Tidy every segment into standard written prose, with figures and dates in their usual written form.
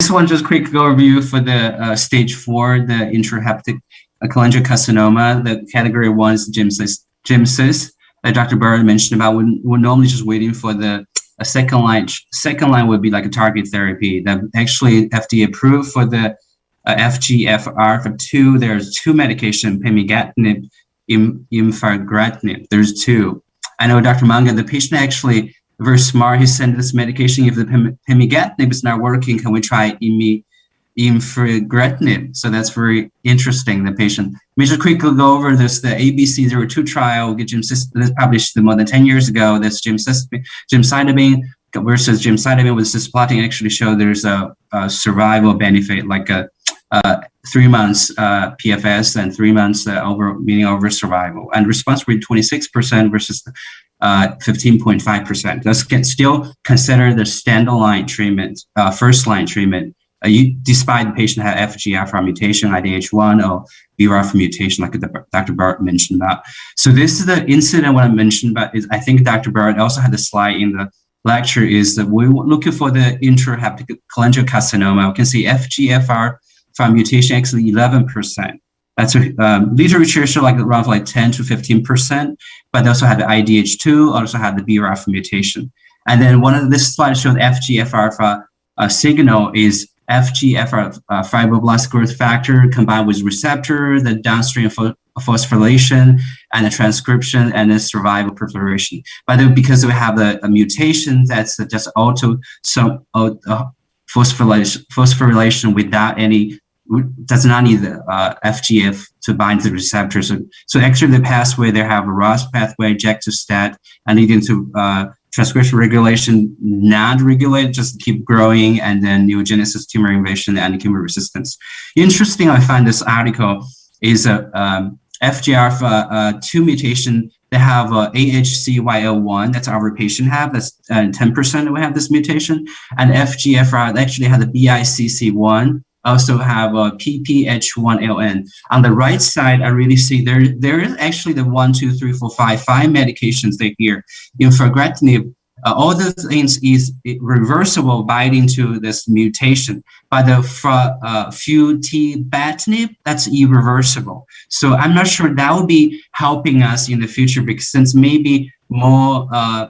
this one, just quick overview for the stage 4, the intrahepatic cholangiocarcinoma. The category 1 is GEMCIS, that Dr. Barrett mentioned about. We're normally just waiting for the second line. Second line would be like a target therapy that actually FDA approved for the FGFR for 2. There's 2 medication, pemigatinib, infigratinib. There's 2. I know Dr. Manga, the patient actually very smart. He sent this medication. If the pemigatinib is not working, can we try infigratinib? So that's very interesting. The patient. Let me just quickly go over this. The ABC02 trial, this published more than 10 years ago. That's gemcitabine versus gemcitabine with cisplatin actually show there's a survival benefit, like a 3 months PFS and 3 months over survival, and response rate 26% versus 15.5%. Let's still consider the standalone treatment, first line treatment, despite the patient had FGFR mutation, IDH1 or BRAF mutation, like Dr. Barrett mentioned about. So this is the incident what I mentioned about. Is I think Dr. Barrett also had a slide in the lecture. Is that we're looking for the intrahepatic cholangiocarcinoma. We can see FGFR mutation actually 11%. That's literature show like around like 10 to 15%, but they also had the IDH2, also had the BRAF mutation. And then one of this slide showed FGFR signal is FGFR fibroblast growth factor combined with receptor, the downstream phosphorylation, and the transcription and the survival proliferation. But because we have a mutation that's just phosphorylation without any, does not need the FGF to bind the receptor. So actually the pathway, they have a ROS pathway, JAK2-STAT, and leading to transcription regulation, not regulate, just keep growing, and then neurogenesis, tumor invasion, and chemo resistance. Interesting, I find this article is FGFR2 mutation. They have AHCY01, that's our patient have, that's 10% we have this mutation, and FGFR actually have the BICC1, also have a PPH1LN. On the right side, I really see there is actually the 1, 2, 3, 4, 5 medications they here. Infigratinib, all the things is reversible binding to this mutation. But the futibatinib, that's irreversible. So I'm not sure that will be helping us in the future, because since maybe more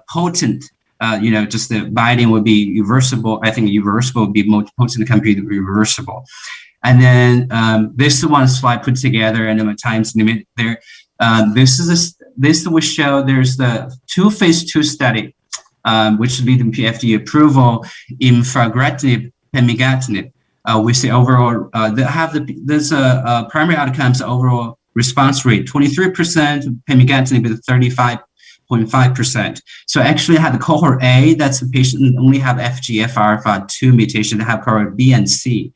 potent, just the binding would be reversible. I think reversible would be more potent compared to reversible. And then this one slide put together, and then times limit there. This will show there's the 2 phase 2 study, which lead to FDA approval, infigratinib, pemigatinib. We see overall there's a primary outcomes overall response rate 23%, pemigatinib is 35.5%. So actually I had the cohort A, that's the patient only have FGFR2 mutation, they have cohort B and C.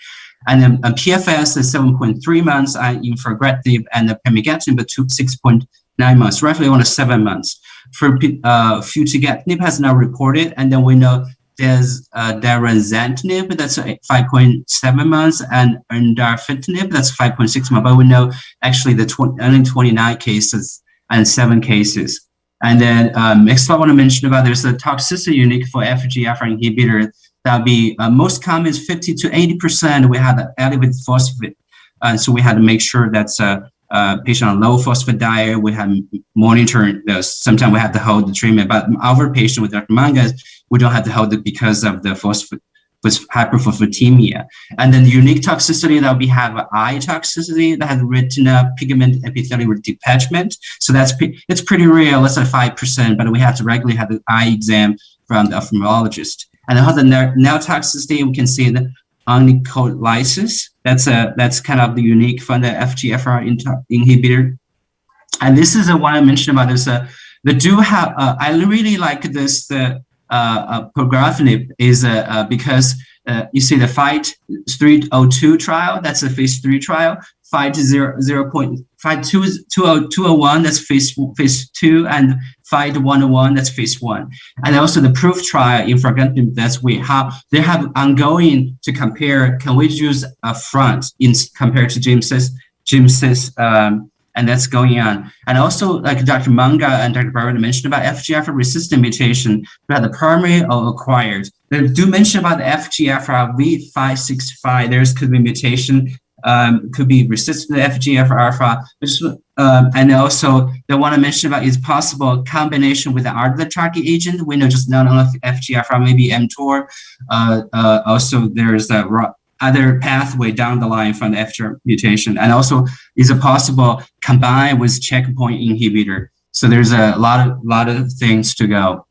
And then PFS is 7.3 months, infigratinib, and the pemigatinib 6.9 months, roughly only 7 months. For futibatinib has now reported, and then we know there's derazantinib, that's 5.7 months, and endarlutamide, that's 5.6 months. But we know actually only 29 cases and 7 cases. And then next I want to mention about there's a toxicity unique for FGFR inhibitor. That'll be most common is 50 to 80%. We had elevated phosphate, so we had to make sure that's patient on low phosphate diet. We have monitored this. Sometimes we have to hold the treatment, but our patient with Dr. Manga, we don't have to hold it because of the hyperphosphatemia. And then the unique toxicity that we have eye toxicity that has retina pigment epithelial detachment. So it's pretty real, less than 5%, but we have to regularly have the eye exam from the ophthalmologist. And the nail toxicity, we can see the onycholysis. That's kind of the unique from the FGFR inhibitor. And this is the one I mentioned about this. They do have. I really like this. Pegorafinib is because you see the FIGHT 302 trial. That's a phase 3 trial. FIGHT 201. That's phase 2, and FIGHT 101. That's phase 1. And also the PROOF trial infigratinib. That's they have ongoing to compare. Can we use a front compared to GEMCIS? And that's going on. And also, like Dr. Manga and Dr. Barrett mentioned about FGFR resistant mutation, we have the primary or acquired. They do mention about the FGFR V565. There's could be mutation, could be resistant to FGFR alpha. And also they want to mention about is possible combination with the other target agent. We know just not only FGFR, maybe mTOR. Also, there's a other pathway down the line from the FGFR mutation, and also is it possible combined with checkpoint inhibitor. So there's a lot of things to go.